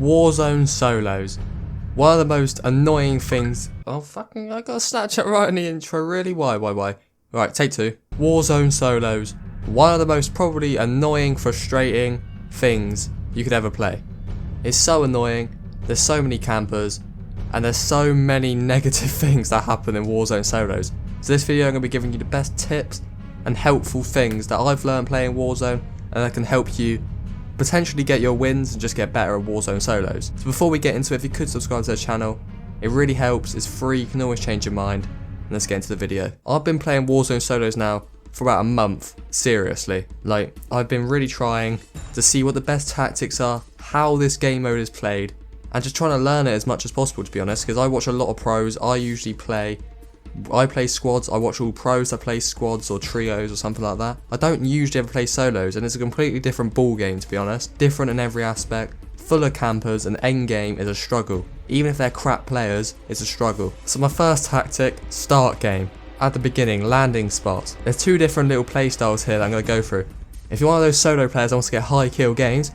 Warzone solos. One of the most annoying things. Oh fucking! I got a Snapchat right in the intro. Really? Why? Right, take two. Warzone solos. One of the most probably annoying, frustrating things you could ever play. It's so annoying. There's so many campers, and there's so many negative things that happen in Warzone solos. So this video I'm going to be giving you the best tips and helpful things that I've learned playing Warzone, and that can help you potentially get your wins and just get better at Warzone solos. So before we get into it, if you could subscribe to the channel, it really helps. It's free, you can always change your mind. And let's get into the video. I've been playing Warzone solos now for about a month, seriously. Like, I've been really trying to see what the best tactics are, how this game mode is played, and just trying to learn it as much as possible, to be honest, because I watch a lot of pros. I play squads. I watch all pros that play squads or trios or something like that. I don't usually ever play solos, and it's a completely different ball game, to be honest. Different in every aspect, full of campers, and endgame is a struggle. Even if they're crap players, it's a struggle. So my first tactic, start game. At the beginning, landing spots. There's two different little play styles here that I'm going to go through. If you're one of those solo players that wants to get high kill games,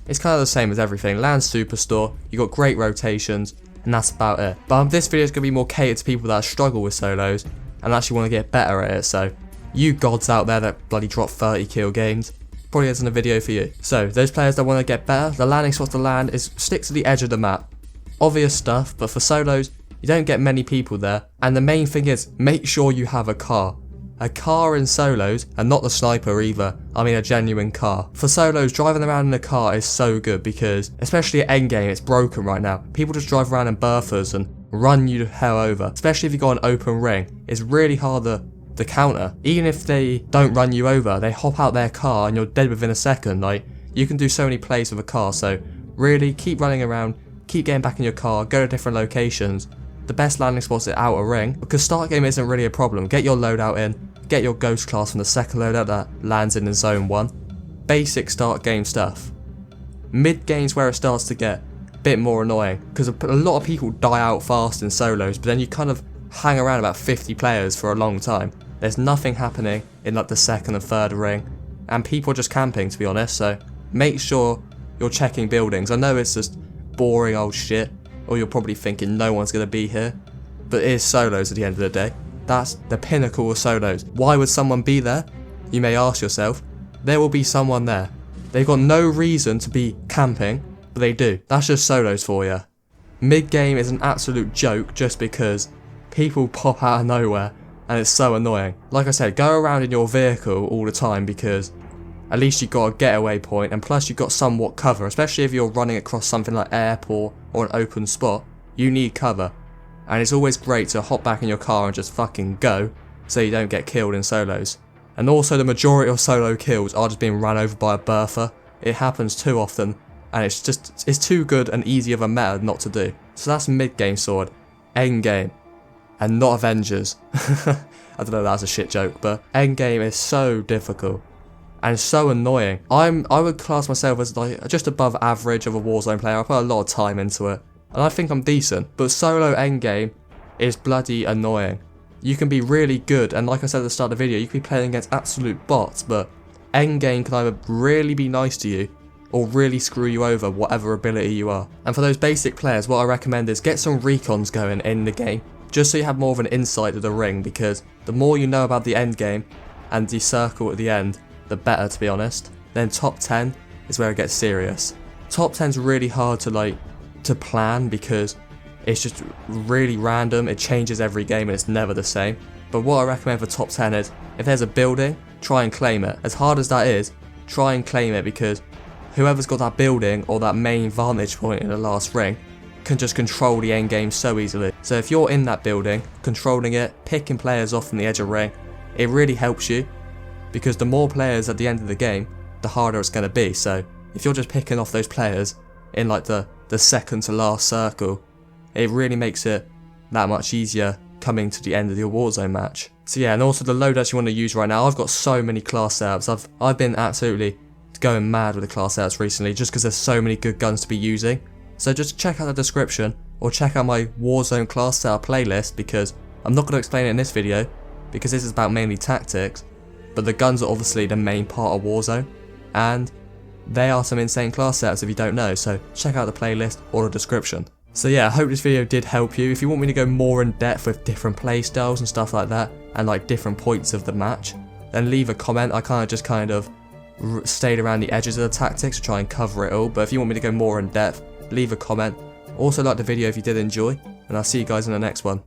it's kind of the same as everything. Land superstore, you got great rotations, and that's about it. But this video is going to be more catered to people that struggle with solos and actually want to get better at it. So you gods out there that bloody drop 30 kill games, probably isn't a video for you. So those players that want to get better, the landing spots to land is stick to the edge of the map. Obvious stuff, but for solos you don't get many people there, and the main thing is make sure you have a car. A car in solos, and not the sniper either, I mean a genuine car. For solos, driving around in a car is so good because, especially at endgame, it's broken right now. People just drive around in Berthas and run you to hell over. Especially if you got an open ring, it's really hard to counter. Even if they don't run you over, they hop out their car and you're dead within a second. Like, you can do so many plays with a car, so really keep running around, keep getting back in your car, go to different locations. The best landing spots are outer ring, because start game isn't really a problem. Get your loadout in. Get your ghost class from the second loadout that lands in zone 1. Basic start game stuff. Mid game's where it starts to get a bit more annoying, because a lot of people die out fast in solos, but then you kind of hang around about 50 players for a long time. There's nothing happening in like the second and third ring, and people are just camping, to be honest, so make sure you're checking buildings. I know it's just boring old shit, or you're probably thinking no one's going to be here, but it is solos at the end of the day. That's the pinnacle of solos. Why would someone be there? You may ask yourself. There will be someone there. They've got no reason to be camping, but they do. That's just solos for you. Mid-game is an absolute joke just because people pop out of nowhere and it's so annoying. Like I said, go around in your vehicle all the time because at least you've got a getaway point, and plus you've got somewhat cover, especially if you're running across something like airport or an open spot. You need cover. And it's always great to hop back in your car and just fucking go, so you don't get killed in solos. And also the majority of solo kills are just being run over by a Bertha. It happens too often, and it's too good and easy of a meta not to do. So that's mid-game sword, end-game, and not Avengers. I don't know, that's a shit joke, but end-game is so difficult and so annoying. I would class myself as like just above average of a Warzone player. I put a lot of time into it, and I think I'm decent, but solo endgame is bloody annoying. You can be really good, and like I said at the start of the video, you can be playing against absolute bots, but endgame can either really be nice to you, or really screw you over, whatever ability you are. And for those basic players, what I recommend is get some recons going in the game, just so you have more of an insight to the ring, because the more you know about the end game, and the circle at the end, the better, to be honest. Then top 10 is where it gets serious. Top 10's really hard to plan because it's just really random. It changes every game and it's never the same. But what I recommend for top 10 is, if there's a building, try and claim it. As hard as that is, try and claim it, because whoever's got that building or that main vantage point in the last ring can just control the end game so easily. So if you're in that building, controlling it, picking players off from the edge of ring, it really helps you, because the more players at the end of the game, the harder it's going to be. So if you're just picking off those players in like the second to last circle, it really makes it that much easier coming to the end of your Warzone match. So yeah, and also the loadouts you want to use right now. I've got so many class setups. I've been absolutely going mad with the class setups recently, just because there's so many good guns to be using. So just check out the description, or check out my Warzone class setup playlist, because I'm not going to explain it in this video, because this is about mainly tactics, but the guns are obviously the main part of Warzone, and They are some insane class setups if you don't know, so check out the playlist or the description. So yeah, I hope this video did help you. If you want me to go more in depth with different play styles and stuff like that, and like different points of the match, then leave a comment. I just stayed around the edges of the tactics to try and cover it all, but if you want me to go more in depth, leave a comment. Also like the video if you did enjoy, and I'll see you guys in the next one.